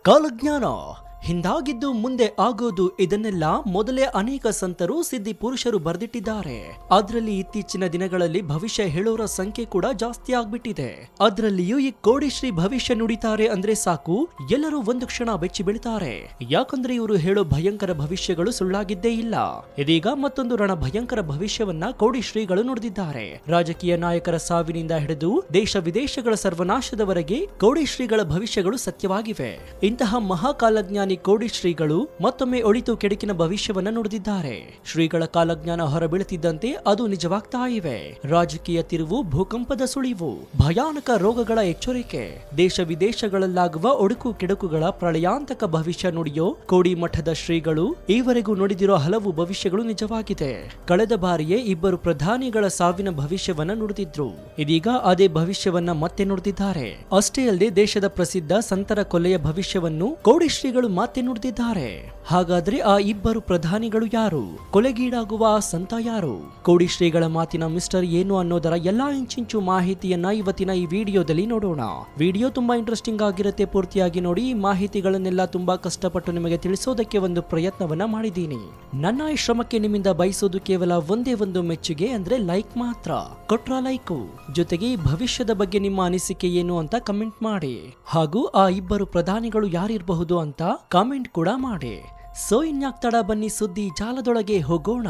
ಕಾಲಜ್ಞಾನ ಹಿಂದಾಗಿದ್ದು ಮುಂದೆ ಆಗೋದು ಇದನ್ನೆಲ್ಲ ಮೊದಲೇ ಅನೇಕ ಸಂತರು ಸಿದ್ಧಿ ಪುರುಷರು ಬರೆದಿಟ್ಟಿದ್ದಾರೆ. ಅದರಲ್ಲಿ ಇತ್ತೀಚಿನ ದಿನಗಳಲ್ಲಿ ಭವಿಷ್ಯ ಹೇಳೋರ ಸಂಖ್ಯೆ ಕೂಡ ಜಾಸ್ತಿ ಆಗ್ಬಿಟ್ಟಿದೆ. ಅದರಲ್ಲಿಯೂ ಈ ಕೋಡಿಶ್ರೀ ಭವಿಷ್ಯ ನುಡಿತಾರೆ ಅಂದ್ರೆ ಸಾಕು, ಎಲ್ಲರೂ ಒಂದು ಕ್ಷಣ ಬೆಚ್ಚಿ ಬೀಳ್ತಾರೆ. ಯಾಕಂದ್ರೆ ಇವರು ಹೇಳೋ ಭಯಂಕರ ಭವಿಷ್ಯಗಳು ಸುಳ್ಳಾಗಿದ್ದೇ ಇಲ್ಲ. ಇದೀಗ ಮತ್ತೊಂದು ರಣ ಭಯಂಕರ ಭವಿಷ್ಯವನ್ನ ಕೋಡಿಶ್ರೀಗಳು ನುಡಿದಿದ್ದಾರೆ. ರಾಜಕೀಯ ನಾಯಕರ ಸಾವಿನಿಂದ ಹಿಡಿದು ದೇಶ ವಿದೇಶಗಳ ಸರ್ವನಾಶದವರೆಗೆ ಕೋಡಿಶ್ರೀಗಳ ಭವಿಷ್ಯಗಳು ಸತ್ಯವಾಗಿವೆ. ಇಂತಹ ಮಹಾಕಾಲಜ್ಞಾನಿ ಕೋಡಿಶ್ರೀಗಳು ಮತ್ತೊಮ್ಮೆ ಒಳಿತು ಕೆಡುಕಿನ ಭವಿಷ್ಯವನ್ನ ನುಡಿದಿದ್ದಾರೆ. ಶ್ರೀಗಳ ಕಾಲಜ್ಞಾನ ಹೊರಬೀಳುತ್ತಿದ್ದಂತೆ ಅದು ನಿಜವಾಗ್ತಾ ಇವೆ. ರಾಜಕೀಯ ತಿರುವು, ಭೂಕಂಪದ ಸುಳಿವು, ಭಯಾನಕ ರೋಗಗಳ ಎಚ್ಚರಿಕೆ, ದೇಶ ವಿದೇಶಗಳಲ್ಲಾಗುವ ಒಡುಕು ಕೆಡುಕುಗಳ ಪ್ರಳಯಾಂತಕ ಭವಿಷ್ಯ ನುಡಿಯೋ ಕೋಡಿ ಮಠದ ಶ್ರೀಗಳು ಈವರೆಗೂ ನುಡಿದಿರೋ ಹಲವು ಭವಿಷ್ಯಗಳು ನಿಜವಾಗಿದೆ. ಕಳೆದ ಬಾರಿಯೇ ಇಬ್ಬರು ಪ್ರಧಾನಿಗಳ ಸಾವಿನ ಭವಿಷ್ಯವನ್ನ ನುಡಿದಿದ್ರು. ಇದೀಗ ಅದೇ ಭವಿಷ್ಯವನ್ನ ಮತ್ತೆ ನುಡಿದಿದ್ದಾರೆ. ಅಷ್ಟೇ ಅಲ್ಲದೆ ದೇಶದ ಪ್ರಸಿದ್ಧ ಸಂತರ ಕೊಲೆಯ ಭವಿಷ್ಯವನ್ನು ಕೋಡಿಶ್ರೀಗಳು ಮತ್ತೆ ನುಡಿದಿದ್ದಾರೆ. ಹಾಗಾದ್ರೆ ಆ ಇಬ್ಬರು ಪ್ರಧಾನಿಗಳು ಯಾರು? ಕೊಲೆಗೀಡಾಗುವ ಆ ಸಂತ ಯಾರು? ಕೋಡಿಶ್ರೀಗಳ ಮಾತಿನ ಮಿಸ್ಟರ್ ಏನು ಅನ್ನೋದರ ಎಲ್ಲಾ ಇಂಚಿಂಚು ಮಾಹಿತಿಯನ್ನ ಇವತ್ತಿನ ಈ ವಿಡಿಯೋದಲ್ಲಿ ನೋಡೋಣ. ವಿಡಿಯೋ ತುಂಬಾ ಇಂಟ್ರೆಸ್ಟಿಂಗ್ ಆಗಿರುತ್ತೆ, ಪೂರ್ತಿಯಾಗಿ ನೋಡಿ. ಈ ಮಾಹಿತಿಗಳನ್ನೆಲ್ಲ ತುಂಬಾ ಕಷ್ಟಪಟ್ಟು ನಿಮಗೆ ತಿಳಿಸೋದಕ್ಕೆ ಒಂದು ಪ್ರಯತ್ನವನ್ನ ಮಾಡಿದ್ದೀನಿ. ನನ್ನ ಈ ಶ್ರಮಕ್ಕೆ ನಿಮ್ಮಿಂದ ಬಯಸೋದು ಕೇವಲ ಒಂದೇ ಒಂದು ಮೆಚ್ಚುಗೆ, ಅಂದ್ರೆ ಲೈಕ್ ಮಾತ್ರ. ಕೊಟ್ರ ಲೈಕು ಜೊತೆಗೆ ಈ ಭವಿಷ್ಯದ ಬಗ್ಗೆ ನಿಮ್ಮ ಅನಿಸಿಕೆ ಏನು ಅಂತ ಕಮೆಂಟ್ ಮಾಡಿ. ಹಾಗೂ ಆ ಇಬ್ಬರು ಪ್ರಧಾನಿಗಳು ಯಾರಿರಬಹುದು ಅಂತ ಕಾಮೆಂಟ್ ಕೂಡ ಮಾಡಿ. ಸೊ ಇನ್ಯಾಕ್ ತಡ, ಬನ್ನಿ ಸುದ್ದಿ ಜಾಲದೊಳಗೆ ಹೋಗೋಣ.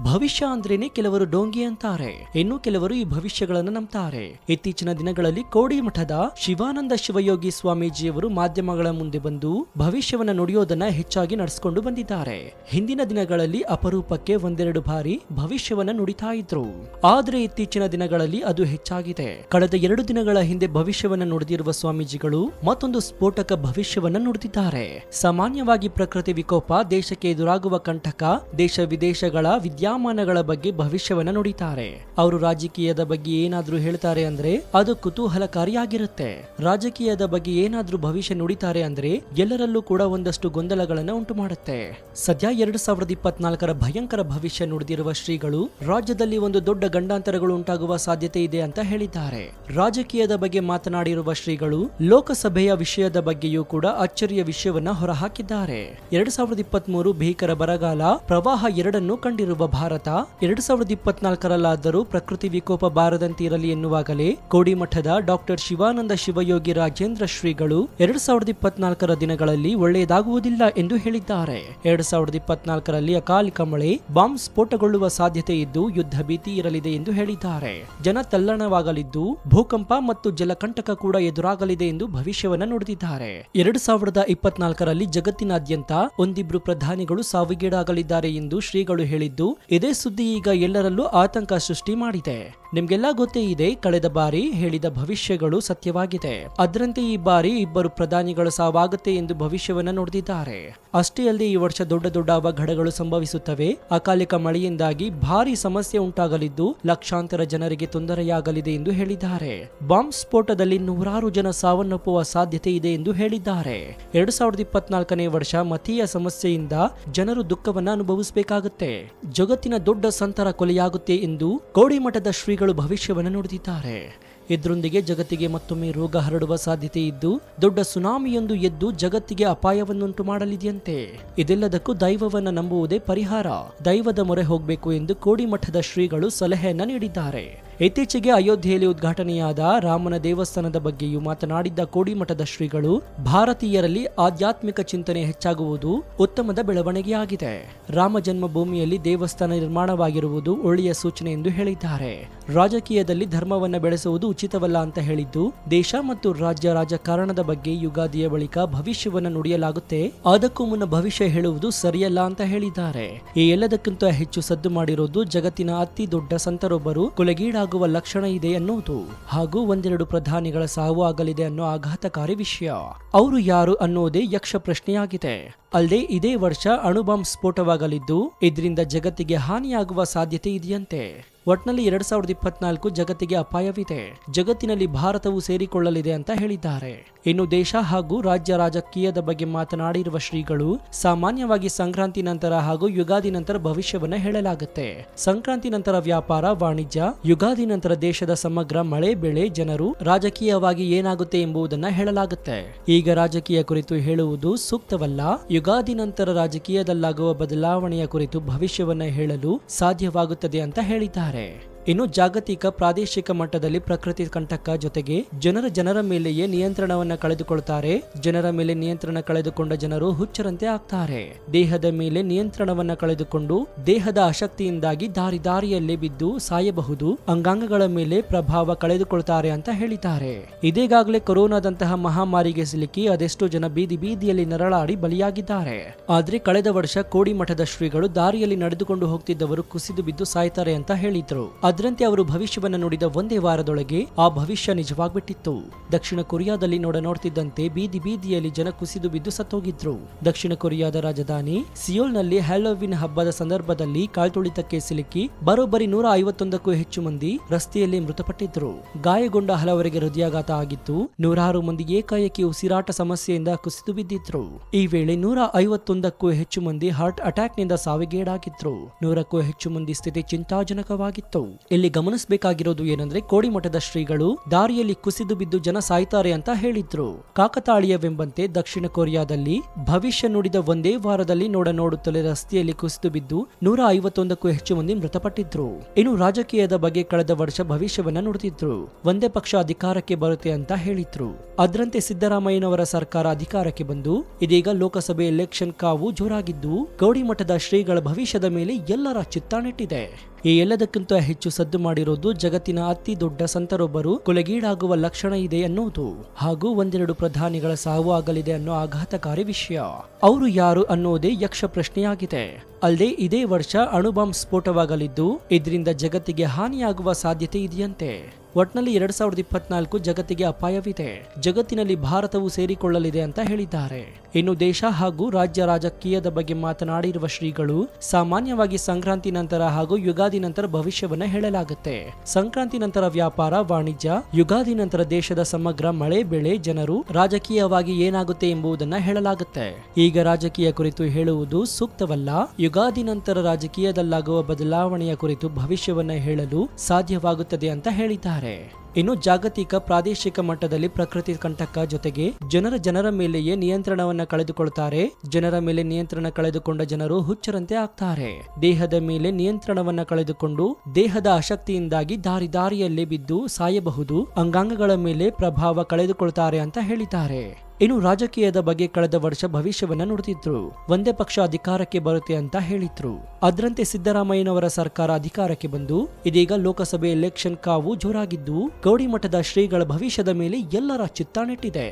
ಭವಿಷ್ಯ ಅಂದ್ರೇನೆ ಕೆಲವರು ಡೋಂಗಿ ಅಂತಾರೆ, ಇನ್ನು ಕೆಲವರು ಈ ಭವಿಷ್ಯಗಳನ್ನು ನಂಬ್ತಾರೆ. ಇತ್ತೀಚಿನ ದಿನಗಳಲ್ಲಿ ಕೋಡಿ ಮಠದ ಶಿವಾನಂದ ಶಿವಯೋಗಿ ಸ್ವಾಮೀಜಿಯವರು ಮಾಧ್ಯಮಗಳ ಮುಂದೆ ಬಂದು ಭವಿಷ್ಯವನ್ನ ನುಡಿಯೋದನ್ನ ಹೆಚ್ಚಾಗಿ ನಡೆಸಿಕೊಂಡು ಬಂದಿದ್ದಾರೆ. ಹಿಂದಿನ ದಿನಗಳಲ್ಲಿ ಅಪರೂಪಕ್ಕೆ ಒಂದೆರಡು ಬಾರಿ ಭವಿಷ್ಯವನ್ನ ನುಡಿತಾ ಇದ್ರು, ಆದ್ರೆ ಇತ್ತೀಚಿನ ದಿನಗಳಲ್ಲಿ ಅದು ಹೆಚ್ಚಾಗಿದೆ. ಕಳೆದ 2 ದಿನಗಳ ಹಿಂದೆ ಭವಿಷ್ಯವನ್ನ ನುಡಿದಿರುವ ಸ್ವಾಮೀಜಿಗಳು ಮತ್ತೊಂದು ಸ್ಫೋಟಕ ಭವಿಷ್ಯವನ್ನ ನುಡಿದಿದ್ದಾರೆ. ಸಾಮಾನ್ಯವಾಗಿ ಪ್ರಕೃತಿ ವಿಕೋಪ, ದೇಶಕ್ಕೆ ಎದುರಾಗುವ ಕಂಟಕ, ದೇಶ ವಿದೇಶಗಳ ವಿದ್ಯಮಾನಗಳ ಬಗ್ಗೆ ಭವಿಷ್ಯವನ್ನ ನುಡಿತಾರೆ. ಅವರು ರಾಜಕೀಯದ ಬಗ್ಗೆ ಏನಾದ್ರೂ ಹೇಳ್ತಾರೆ ಅಂದ್ರೆ ಅದು ಕುತೂಹಲಕಾರಿಯಾಗಿರುತ್ತೆ. ರಾಜಕೀಯದ ಬಗ್ಗೆ ಏನಾದ್ರೂ ಭವಿಷ್ಯ ನುಡಿತಾರೆ ಅಂದ್ರೆ ಎಲ್ಲರಲ್ಲೂ ಕೂಡ ಒಂದಷ್ಟು ಗೊಂದಲಗಳನ್ನ ಉಂಟು ಮಾಡುತ್ತೆ. ಸದ್ಯ 2024ರ ಭಯಂಕರ ಭವಿಷ್ಯ ನುಡಿದಿರುವ ಶ್ರೀಗಳು ರಾಜ್ಯದಲ್ಲಿ ಒಂದು ದೊಡ್ಡ ಗಂಡಾಂತರಗಳು ಉಂಟಾಗುವ ಸಾಧ್ಯತೆ ಇದೆ ಅಂತ ಹೇಳಿದ್ದಾರೆ. ರಾಜಕೀಯದ ಬಗ್ಗೆ ಮಾತನಾಡಿರುವ ಶ್ರೀಗಳು ಲೋಕಸಭೆಯ ವಿಷಯದ ಬಗ್ಗೆಯೂ ಕೂಡ ಅಚ್ಚರಿಯ ವಿಷಯವನ್ನ ಹೊರಹಾಕಿದ್ದಾರೆ. 2023 ಭೀಕರ ಬರಗಾಲ, ಪ್ರವಾಹ ಎರಡನ್ನೂ ಕಂಡಿರುವ ಭಾರತ 2024ರಲ್ಲಾದರೂ ಪ್ರಕೃತಿ ವಿಕೋಪ ಬಾರದಂತೆ ಇರಲಿ ಎನ್ನುವಾಗಲೇ ಕೋಡಿ ಮಠದ ಡಾಕ್ಟರ್ ಶಿವಾನಂದ ಶಿವಯೋಗಿ ರಾಜೇಂದ್ರ ಶ್ರೀಗಳು 2024ರ ದಿನಗಳಲ್ಲಿ ಒಳ್ಳೆಯದಾಗುವುದಿಲ್ಲ ಎಂದು ಹೇಳಿದ್ದಾರೆ. 2024ರಲ್ಲಿ ಅಕಾಲಿಕ ಮಳೆ, ಬಾಂಬ್ ಸ್ಫೋಟಗೊಳ್ಳುವ ಸಾಧ್ಯತೆ ಇದ್ದು ಯುದ್ಧ ಭೀತಿ ಇರಲಿದೆ ಎಂದು ಹೇಳಿದ್ದಾರೆ. ಜನ ತಲ್ಲಣವಾಗಲಿದ್ದು ಭೂಕಂಪ ಮತ್ತು ಜಲಕಂಟಕ ಕೂಡ ಎದುರಾಗಲಿದೆ ಎಂದು ಭವಿಷ್ಯವನ್ನ ನುಡಿದಿದ್ದಾರೆ. 2024ರಲ್ಲಿ ಜಗತ್ತಿನಾದ್ಯಂತ ಒಂದಿಬ್ರು ಪ್ರಧಾನಿಗಳು ಸಾವಿಗೀಡಾಗಲಿದ್ದಾರೆ ಎಂದು ಶ್ರೀಗಳು ಹೇಳಿದ್ದು ಇದೇ ಸುದ್ದಿ ಈಗ ಎಲ್ಲರಲ್ಲೂ ಆತಂಕ ಸೃಷ್ಟಿ ಮಾಡಿದೆ. ನಿಮ್ಗೆಲ್ಲ ಗೊತ್ತೇ ಇದೆ, ಕಳೆದ ಬಾರಿ ಹೇಳಿದ ಭವಿಷ್ಯಗಳು ಸತ್ಯವಾಗಿದೆ. ಅದರಂತೆ ಈ ಬಾರಿ ಇಬ್ಬರು ಪ್ರಧಾನಿಗಳ ಸಾವಾಗುತ್ತೆ ಎಂದು ಭವಿಷ್ಯವನ್ನ ನುಡಿದಿದ್ದಾರೆ. ಅಷ್ಟೇ ಅಲ್ಲದೆ ಈ ವರ್ಷ ದೊಡ್ಡ ದೊಡ್ಡ ಅವಘಡಗಳು ಸಂಭವಿಸುತ್ತವೆ. ಅಕಾಲಿಕ ಮಳೆಯಿಂದಾಗಿ ಭಾರಿ ಸಮಸ್ಯೆ ಉಂಟಾಗಲಿದ್ದು ಲಕ್ಷಾಂತರ ಜನರಿಗೆ ತೊಂದರೆಯಾಗಲಿದೆ ಎಂದು ಹೇಳಿದ್ದಾರೆ. ಬಾಂಬ್ ಸ್ಫೋಟದಲ್ಲಿ 100 ಜನ ಸಾವನ್ನಪ್ಪುವ ಸಾಧ್ಯತೆ ಇದೆ ಎಂದು ಹೇಳಿದ್ದಾರೆ. 2024ನೇ ವರ್ಷ ಮತೀಯ ಸಮಸ್ಯೆಯಿಂದ ಜನರು ದುಃಖವನ್ನ ಅನುಭವಿಸಬೇಕಾಗುತ್ತೆ. ಜಗತ್ತಿನ ದೊಡ್ಡ ಸಂತರ ಕೊಲೆಯಾಗುತ್ತೆ ಎಂದು ಕೋಡಿ ಮಠದ ಶ್ರೀಗಳು ಭವಿಷ್ಯವನ್ನು ನುಡಿದಿದ್ದಾರೆ. ಇದರೊಂದಿಗೆ ಜಗತ್ತಿಗೆ ಮತ್ತೊಮ್ಮೆ ರೋಗ ಹರಡುವ ಸಾಧ್ಯತೆ ಇದ್ದು ದೊಡ್ಡ ಸುನಾಮಿಯೊಂದು ಎದ್ದು ಜಗತ್ತಿಗೆ ಅಪಾಯವನ್ನುಂಟು ಮಾಡಲಿದೆಯಂತೆ. ಇದೆಲ್ಲದಕ್ಕೂ ದೈವವನ್ನ ನಂಬುವುದೇ ಪರಿಹಾರ, ದೈವದ ಮೊರೆ ಹೋಗಬೇಕು ಎಂದು ಕೋಡಿ ಮಠದ ಶ್ರೀಗಳು ಸಲಹೆಯನ್ನ ನೀಡಿದ್ದಾರೆ. ಇತ್ತೀಚೆಗೆ ಅಯೋಧ್ಯೆಯಲ್ಲಿ ಉದ್ಘಾಟನೆಯಾದ ರಾಮನ ದೇವಸ್ಥಾನದ ಬಗ್ಗೆಯೂ ಮಾತನಾಡಿದ್ದ ಕೋಡಿ ಮಠದ ಶ್ರೀಗಳು ಭಾರತೀಯರಲ್ಲಿ ಆಧ್ಯಾತ್ಮಿಕ ಚಿಂತನೆ ಹೆಚ್ಚಾಗುವುದು ಉತ್ತಮದ ಬೆಳವಣಿಗೆಯಾಗಿದೆ. ರಾಮ ಜನ್ಮಭೂಮಿಯಲ್ಲಿ ದೇವಸ್ಥಾನ ನಿರ್ಮಾಣವಾಗಿರುವುದು ಒಳ್ಳೆಯ ಸೂಚನೆ ಎಂದು ಹೇಳಿದ್ದಾರೆ. ರಾಜಕೀಯದಲ್ಲಿ ಧರ್ಮವನ್ನ ಬೆಳೆಸುವುದು ಉಚಿತವಲ್ಲ ಅಂತ ಹೇಳಿದ್ದು ದೇಶ ಮತ್ತು ರಾಜ್ಯ ರಾಜಕಾರಣದ ಬಗ್ಗೆ ಯುಗಾದಿಯ ಬಳಿಕ ಭವಿಷ್ಯವನ್ನ ನುಡಿಯಲಾಗುತ್ತೆ. ಅದಕ್ಕೂ ಮುನ್ನ ಭವಿಷ್ಯ ಹೇಳುವುದು ಸರಿಯಲ್ಲ ಅಂತ ಹೇಳಿದ್ದಾರೆ. ಈ ಎಲ್ಲದಕ್ಕಿಂತ ಹೆಚ್ಚು ಸದ್ದು ಮಾಡಿರೋದು ಜಗತ್ತಿನ ಅತಿ ದೊಡ್ಡ ಸಂತರೊಬ್ಬರು ಕೊಲೆಗೀಡಾಗುವ ಲಕ್ಷಣ ಇದೆ ಅನ್ನೋದು, ಹಾಗೂ ಒಂದೆರಡು ಪ್ರಧಾನಿಗಳ ಸಾವು ಆಗಲಿದೆ ಅನ್ನೋ ಆಘಾತಕಾರಿ ವಿಷಯ. ಅವರು ಯಾರು ಅನ್ನೋದೇ ಯಕ್ಷ ಪ್ರಶ್ನೆಯಾಗಿದೆ. ಅಲ್ಲದೆ ಇದೇ ವರ್ಷ ಅಣುಬಾಂಬ್ ಸ್ಫೋಟವಾಗಲಿದ್ದು ಇದರಿಂದ ಜಗತ್ತಿಗೆ ಹಾನಿಯಾಗುವ ಸಾಧ್ಯತೆ ಇದೆಯಂತೆ. ಒಟ್ನಲ್ಲಿ 2024 ಜಗತ್ತಿಗೆ ಅಪಾಯವಿದೆ. ಜಗತ್ತಿನಲ್ಲಿ ಭಾರತವು ಸೇರಿಕೊಳ್ಳಲಿದೆ ಅಂತ ಹೇಳಿದ್ದಾರೆ. ಇನ್ನು ದೇಶ ಹಾಗೂ ರಾಜ್ಯ ರಾಜಕೀಯದ ಬಗ್ಗೆ ಮಾತನಾಡಿರುವ ಶ್ರೀಗಳು, ಸಾಮಾನ್ಯವಾಗಿ ಸಂಕ್ರಾಂತಿ ನಂತರ ಹಾಗೂ ಯುಗಾದಿ ನಂತರ ಭವಿಷ್ಯವನ್ನ ಹೇಳಲಾಗುತ್ತೆ. ಸಂಕ್ರಾಂತಿ ನಂತರ ವ್ಯಾಪಾರ ವಾಣಿಜ್ಯ, ಯುಗಾದಿ ನಂತರ ದೇಶದ ಸಮಗ್ರ ಮಳೆ ಬೆಳೆ ಜನರು, ರಾಜಕೀಯವಾಗಿ ಏನಾಗುತ್ತೆ ಎಂಬುದನ್ನ ಹೇಳಲಾಗುತ್ತೆ. ಈಗ ರಾಜಕೀಯ ಕುರಿತು ಹೇಳುವುದು ಸೂಕ್ತವಲ್ಲ. ಯುಗಾದಿ ನಂತರ ರಾಜಕೀಯದಲ್ಲಾಗುವ ಬದಲಾವಣೆಯ ಕುರಿತು ಭವಿಷ್ಯವನ್ನ ಹೇಳಲು ಸಾಧ್ಯವಾಗುತ್ತದೆ ಅಂತ ಹೇಳಿದ್ದಾರೆ. ಇನ್ನು ಜಾಗತಿಕ ಪ್ರಾದೇಶಿಕ ಮಟ್ಟದಲ್ಲಿ ಪ್ರಕೃತಿ ಕಂಟಕ ಜೊತೆಗೆ ಜನರ ಮೇಲೆಯೇ ನಿಯಂತ್ರಣವನ್ನ ಕಳೆದುಕೊಳ್ತಾರೆ. ಜನರ ಮೇಲೆ ನಿಯಂತ್ರಣ ಕಳೆದುಕೊಂಡ ಜನರು ಹುಚ್ಚರಂತೆ ಆಗ್ತಾರೆ. ದೇಹದ ಮೇಲೆ ನಿಯಂತ್ರಣವನ್ನ ಕಳೆದುಕೊಂಡು ದೇಹದ ಅಶಕ್ತಿಯಿಂದಾಗಿ ದಾರಿಯಲ್ಲೇ ಬಿದ್ದು ಸಾಯಬಹುದು. ಅಂಗಾಂಗಗಳ ಮೇಲೆ ಪ್ರಭಾವ ಕಳೆದುಕೊಳ್ತಾರೆ ಅಂತ ಹೇಳಿದ್ದಾರೆ. ಇದೇಗಾಗಲೇ ಕೊರೋನಾದಂತಹ ಮಹಾಮಾರಿಗೆ ಸಿಲುಕಿ ಅದೆಷ್ಟೋ ಜನ ಬೀದಿಯಲ್ಲಿ ನರಳಾಡಿ ಬಲಿಯಾಗಿದ್ದಾರೆ. ಆದ್ರೆ ಕಳೆದ ವರ್ಷ ಕೋಡಿಮಠದ ಶ್ರೀಗಳು ದಾರಿಯಲ್ಲಿ ನಡೆದುಕೊಂಡು ಹೋಗ್ತಿದ್ದವರು ಕುಸಿದು ಬಿದ್ದು ಸಾಯ್ತಾರೆ ಅಂತ ಹೇಳಿದ್ರು. ಅದರಂತೆ ಅವರು ಭವಿಷ್ಯವನ್ನ ನುಡಿದ ಒಂದೇ ವಾರದೊಳಗೆ ಆ ಭವಿಷ್ಯ ನಿಜವಾಗ್ಬಿಟ್ಟಿತ್ತು. ದಕ್ಷಿಣ ಕೊರಿಯಾದಲ್ಲಿ ನೋಡ್ತಿದ್ದಂತೆ ಬೀದಿಯಲ್ಲಿ ಜನ ಕುಸಿದು ಬಿದ್ದು ಸತ್ತೋಗಿದ್ರು. ದಕ್ಷಿಣ ಕೊರಿಯಾದ ರಾಜಧಾನಿ ಸಿಯೋಲ್ನಲ್ಲಿ ಹ್ಯಾಲೋವಿನ್ ಹಬ್ಬದ ಸಂದರ್ಭದಲ್ಲಿ ಕಾಲ್ತುಳಿತಕ್ಕೆ ಸಿಲುಕಿ ಬರೋಬ್ಬರಿ 151ಕ್ಕೂ ಹೆಚ್ಚು ಮಂದಿ ರಸ್ತೆಯಲ್ಲಿ ಮೃತಪಟ್ಟಿದ್ರು. ಗಾಯಗೊಂಡ ಹಲವರಿಗೆ ಹೃದಯಾಘಾತ ಆಗಿತ್ತು. 106 ಮಂದಿ ಏಕಾಏಕಿ ಉಸಿರಾಟ ಸಮಸ್ಯೆಯಿಂದ ಕುಸಿದು ಬಿದ್ದಿದ್ರು. ಈ ವೇಳೆ 151ಕ್ಕೂ ಹೆಚ್ಚು ಮಂದಿ ಹಾರ್ಟ್ ಅಟ್ಯಾಕ್ ನಿಂದ ಸಾವಿಗೀಡಾಗಿದ್ರು. 100ಕ್ಕೂ ಹೆಚ್ಚು ಮಂದಿ ಸ್ಥಿತಿ ಚಿಂತಾಜನಕವಾಗಿತ್ತು. ಇಲ್ಲಿ ಗಮನಿಸಬೇಕಾಗಿರೋದು ಏನಂದ್ರೆ, ಕೋಡಿಮಠದ ಶ್ರೀಗಳು ದಾರಿಯಲ್ಲಿ ಕುಸಿದು ಬಿದ್ದು ಜನ ಸಾಯ್ತಾರೆ ಅಂತ ಹೇಳಿದ್ರು. ಕಾಕತಾಳೀಯವೆಂಬಂತೆ ದಕ್ಷಿಣ ಕೊರಿಯಾದಲ್ಲಿ ಭವಿಷ್ಯ ನುಡಿದ ಒಂದೇ ವಾರದಲ್ಲಿ ನೋಡುತ್ತಲೇ ರಸ್ತೆಯಲ್ಲಿ ಕುಸಿದು ಬಿದ್ದು 151ಕ್ಕೂ ಹೆಚ್ಚು ಮಂದಿ ಮೃತಪಟ್ಟಿದ್ರು. ಇನ್ನು ರಾಜಕೀಯದ ಬಗ್ಗೆ ಕಳೆದ ವರ್ಷ ಭವಿಷ್ಯವನ್ನ ನುಡಿದಿದ್ರು. ಒಂದೇ ಪಕ್ಷ ಅಧಿಕಾರಕ್ಕೆ ಬರುತ್ತೆ ಅಂತ ಹೇಳಿದ್ರು. ಅದರಂತೆ ಸಿದ್ದರಾಮಯ್ಯನವರ ಸರ್ಕಾರ ಅಧಿಕಾರಕ್ಕೆ ಬಂದು ಇದೀಗ ಲೋಕಸಭೆ ಎಲೆಕ್ಷನ್ ಕಾವು ಜೋರಾಗಿದ್ದು, ಕೋಡಿಮಠದ ಶ್ರೀಗಳ ಭವಿಷ್ಯದ ಮೇಲೆ ಎಲ್ಲರ ಚಿತ್ತ ನೆಟ್ಟಿದೆ. ಈ ಎಲ್ಲದಕ್ಕಿಂತ ಹೆಚ್ಚು ಸದ್ದು ಮಾಡಿರೋದು ಜಗತ್ತಿನ ಅತಿ ದೊಡ್ಡ ಸಂತರೊಬ್ಬರು ಕೊಲೆಗೀಡಾಗುವ ಲಕ್ಷಣ ಇದೆ ಅನ್ನೋದು, ಹಾಗೂ ಒಂದೆರಡು ಪ್ರಧಾನಿಗಳ ಸಾವು ಆಗಲಿದೆ ಅನ್ನೋ ಆಘಾತಕಾರಿ ವಿಷಯ. ಅವರು ಯಾರು ಅನ್ನೋದೇ ಯಕ್ಷ ಪ್ರಶ್ನೆಯಾಗಿದೆ. ಅಲ್ಲದೆ ಇದೇ ವರ್ಷ ಅಣುಬಾಂಬ್ ಸ್ಫೋಟವಾಗಲಿದ್ದು ಇದರಿಂದ ಜಗತ್ತಿಗೆ ಹಾನಿಯಾಗುವ ಸಾಧ್ಯತೆ ಇದೆಯಂತೆ. ಒಟ್ನಲ್ಲಿ 2024 ಜಗತ್ತಿಗೆ ಅಪಾಯವಿದೆ. ಜಗತ್ತಿನಲ್ಲಿ ಭಾರತವು ಸೇರಿಕೊಳ್ಳಲಿದೆ ಅಂತ ಹೇಳಿದ್ದಾರೆ. ಇನ್ನು ದೇಶ ಹಾಗೂ ರಾಜ್ಯ ರಾಜಕೀಯದ ಬಗ್ಗೆ ಮಾತನಾಡಿರುವ ಶ್ರೀಗಳು, ಸಾಮಾನ್ಯವಾಗಿ ಸಂಕ್ರಾಂತಿ ನಂತರ ಹಾಗೂ ಯುಗಾದಿ ನಂತರ ಭವಿಷ್ಯವನ್ನ ಹೇಳಲಾಗುತ್ತೆ. ಸಂಕ್ರಾಂತಿ ನಂತರ ವ್ಯಾಪಾರ ವಾಣಿಜ್ಯ, ಯುಗಾದಿ ನಂತರ ದೇಶದ ಸಮಗ್ರ ಮಳೆ ಬೆಳೆ ಜನರು, ರಾಜಕೀಯವಾಗಿ ಏನಾಗುತ್ತೆ ಎಂಬುದನ್ನ ಹೇಳಲಾಗುತ್ತೆ. ಈಗ ರಾಜಕೀಯ ಕುರಿತು ಹೇಳುವುದು ಸೂಕ್ತವಲ್ಲ. ಯುಗಾದಿ ನಂತರ ರಾಜಕೀಯದಲ್ಲಾಗುವ ಬದಲಾವಣೆಯ ಕುರಿತು ಭವಿಷ್ಯವನ್ನ ಹೇಳಲು ಸಾಧ್ಯವಾಗುತ್ತದೆ ಅಂತ ಹೇಳಿದ್ದಾರೆ. ಇನ್ನು ಜಾಗತಿಕ ಪ್ರಾದೇಶಿಕ ಮಟ್ಟದಲ್ಲಿ ಪ್ರಕೃತಿ ಕಂಟಕ ಜೊತೆಗೆ ಜನರ ಮೇಲೆಯೇ ನಿಯಂತ್ರಣವನ್ನ ಕಳೆದುಕೊಳ್ತಾರೆ. ಜನರ ಮೇಲೆ ನಿಯಂತ್ರಣ ಕಳೆದುಕೊಂಡ ಜನರು ಹುಚ್ಚರಂತೆ ಆಗ್ತಾರೆ. ದೇಹದ ಮೇಲೆ ನಿಯಂತ್ರಣವನ್ನ ಕಳೆದುಕೊಂಡು ದೇಹದ ಅಶಕ್ತಿಯಿಂದಾಗಿ ದಾರಿಯಲ್ಲೇ ಬಿದ್ದು ಸಾಯಬಹುದು. ಅಂಗಾಂಗಗಳ ಮೇಲೆ ಪ್ರಭಾವ ಕಳೆದುಕೊಳ್ತಾರೆ ಅಂತ ಹೇಳಿದ್ದಾರೆ. ಇನ್ನು ರಾಜಕೀಯದ ಬಗ್ಗೆ ಕಳೆದ ವರ್ಷ ಭವಿಷ್ಯವನ್ನ ನುಡಿದಿದ್ರು. ಒಂದೇ ಪಕ್ಷ ಅಧಿಕಾರಕ್ಕೆ ಬರುತ್ತೆ ಅಂತ ಹೇಳಿದ್ರು. ಅದರಂತೆ ಸಿದ್ದರಾಮಯ್ಯನವರ ಸರ್ಕಾರ ಅಧಿಕಾರಕ್ಕೆ ಬಂದು ಇದೀಗ ಲೋಕಸಭೆ ಎಲೆಕ್ಷನ್ ಕಾವು ಜೋರಾಗಿದ್ದು, ಕೋಡಿಮಠದ ಶ್ರೀಗಳ ಭವಿಷ್ಯದ ಮೇಲೆ ಎಲ್ಲರ ಚಿತ್ತ ನೆಟ್ಟಿದೆ.